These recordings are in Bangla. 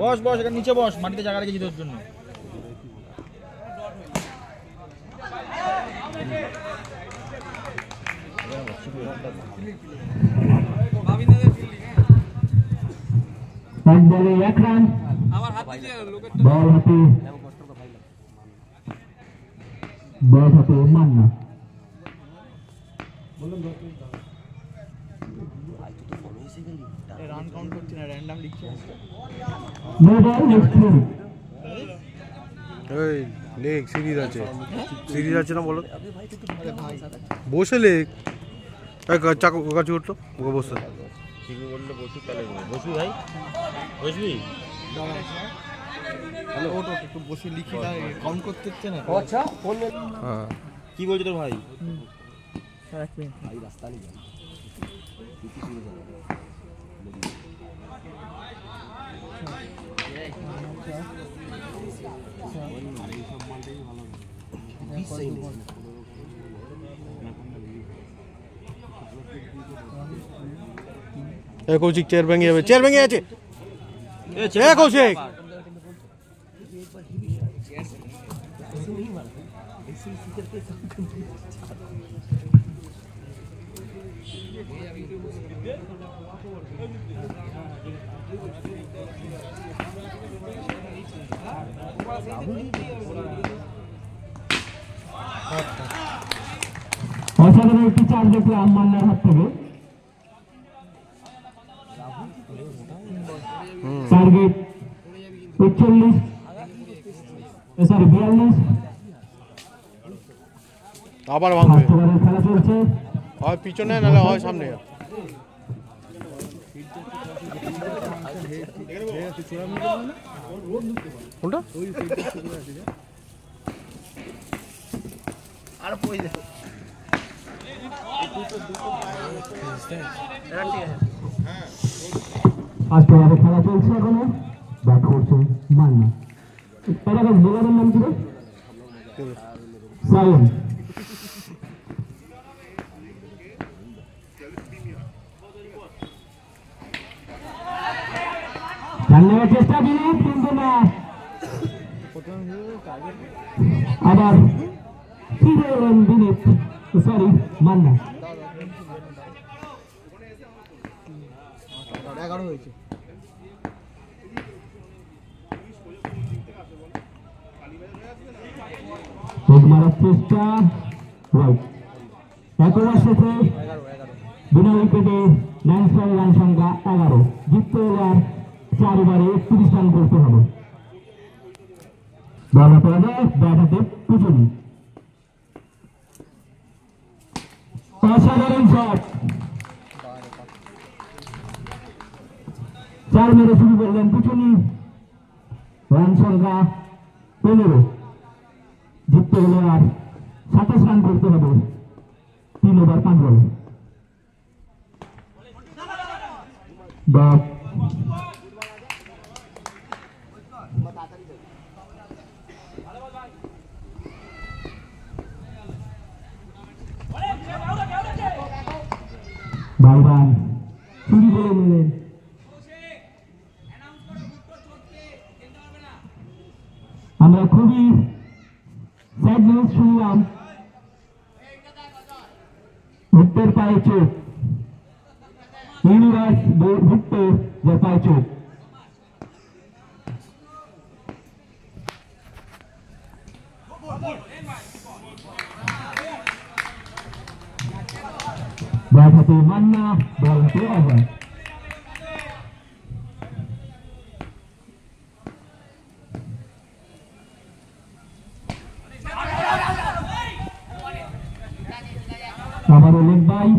বস বস, এখানে নিচে বস, মাটিতে জায়গা রেখেছি তোর জন্য। এক রান বল হাতে মান্না। রান কাউন্ট করছি না, র্যান্ডম লিখছে। লেগ সিরিজ আছে, সিরিজ আছে না বলো, বসে লেগ চাকু কাছে উঠলো ওকে বসে ঠিক বললে বসু, তাহলে বসবি ভাই, বসবি তাহলে ওটো একটু বসে লিখি, কাউন্ট করতে হচ্ছে না। আচ্ছা হ্যাঁ কি বলছো তোর ভাই? এক মিনিট ভাই, রাস্তা নেই কৌশিক চেয়ার ভেঙে যাবে, চেয়ার ভেঙে আছে কৌশিক। অসাধারণ একটি চার দেখলাম মান্নার হাত থেকে। Target 41, sorry 42। আবার ভাঙবে, খেলা চলছে, হয় পিছনে নাহলে হয় সামনে। কোনটা আর পড়ে যাবে। ফার্স্ট ওভারে খেলা চলছে এখনো, ব্যাট করছে মান্না। এটা বেশ বোলারের নাম কি রে? সাইন। খেলার চেষ্টা বিনীত, কিন্তু না। আবার ফিরে এলেন বিনীত, সরি মান্না। 11 হয়েছে। মারার চেষ্টা, রাইট। এক ওভার শেষে বিনা উইকেটে 9 রান সংখ্যা 11। জিততে হলে আর 4 ওভারে 31 রান করতে হবে। বল হাতে ব্যাট হাতে পুচুনি, অসাধারণ শট। 4 মেরে শুরু করলেন পুচুনি। রান সংখ্যা 15। জিততে হলে আর 27 রান করতে হবে 3 ওভার 5 বলে। বাইরান চুরি করে নিলেন। আমরা খুবই স্যাড নিউজ শুনলাম, ভুট্টোর পায়ে চোট, ইউনিভার্স ভুট্টো যার পায়ে চোট। ব্যাট হাতে মান্না, বল হাতে ওভার। আবারও লেগ বাই।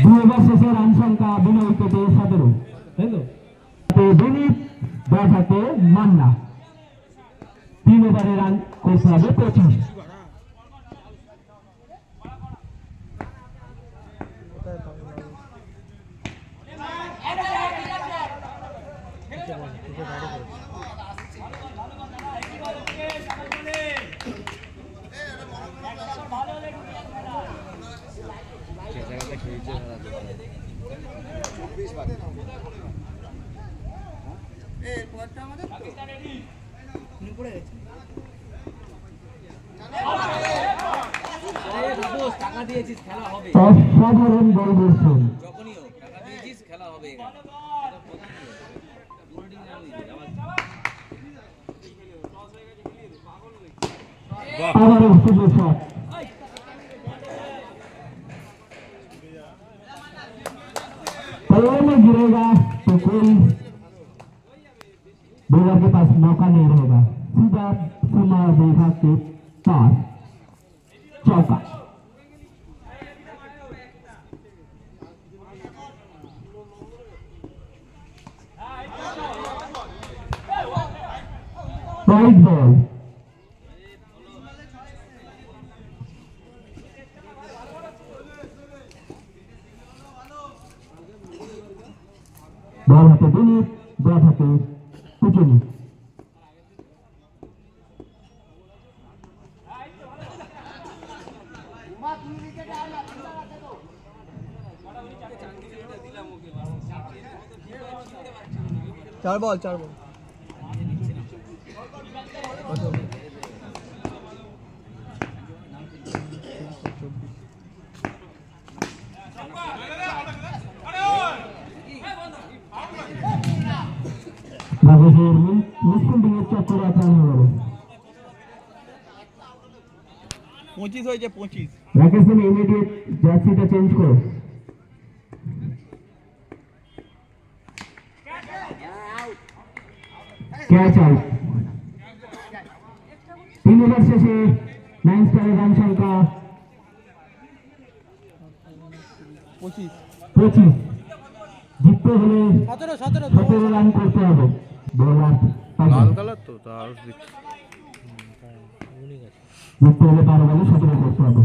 দুই ওভার শেষে রান সংখ্যা বিনা উইকেটে 17, তাই তো? বিনীত, ব্যাট হাতে মান্না। 3 ওভারে রান করতে হবে 25। অসাধারণ বল করছেন আবারও সুযোগ শট में गिरेगा तो कोई बॉलर के पास मौका नहीं रहेगा सीधा सीमा रेखा के पार चौका वाइड बॉल बॉल हाथे दिलीप बैट हाथे पुचुनी चार बॉल মিসফিল্ডিং এর চক্করে আক্রমণ হলো 25 হয়েছে 25 রাকেশ তুমি ইমিডিয়েট জার্সিটা চেঞ্জ করো ক্যাচ আউট 3 ওভার শেষে 9 স্টারের রান সংখ্যা 25 জিততে হলে 17 রান করতে হবে বোলার লাল কালার তো তার জিততে হলে 12 বলে 17 করতে হবে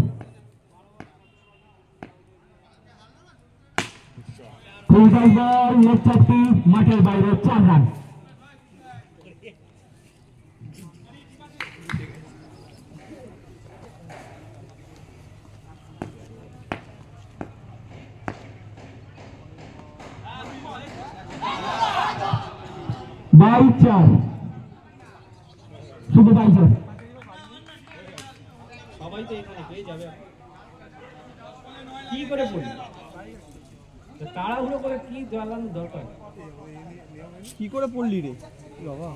ফুলটাই বল লেগ চারটি মাঠের বাইরে 4 রান बाईस 4 শুধু 22 সবাই তো এখানে পেয়ে যাবে কি করে পড়ি তাড়াহুড়ো করে কি জ্বালানোর দরকার কি করে পড়লি রে বাবা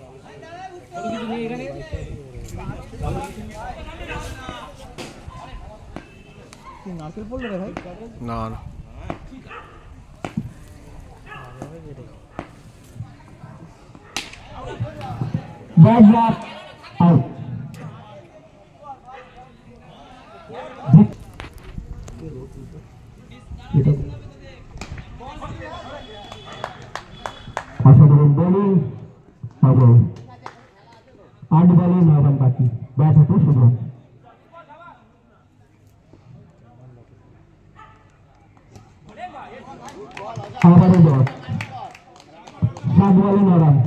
কোনো কিছু নেই এখানে কি নারকেল পড়লো রে ভাই না না बैट ड्रॉप आउट असाधारण बॉलिंग और 8 बॉले 9 रन बाकी बैट हाथे शुभम आबारो डॉट 7 बॉले 9 रन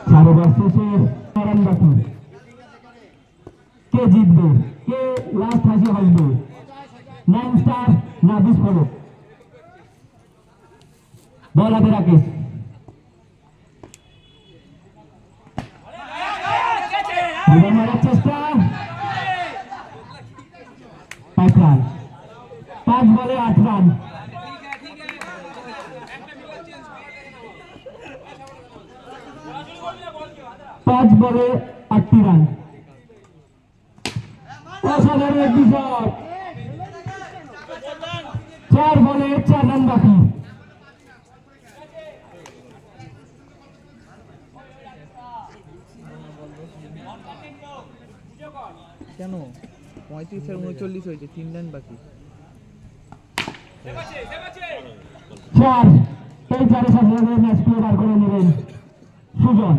चार ओवर शेषे रन बाकी के जितबे के लास्ट हासि हसबे 9 स्टार ना বিস্ফোরক বল হাতে রাকেশ মারার চেষ্টা 5 রান 5 বলে 8 রান पांच बॉले 8 रन असाधारण একটি শট 4 বলে 4 রান বাকি কেন 35 এর 39 হয়েছে 3 রান বাকি 4 এই 4 সাথে ম্যাচ প্লে বার করে নেবেন সুজন।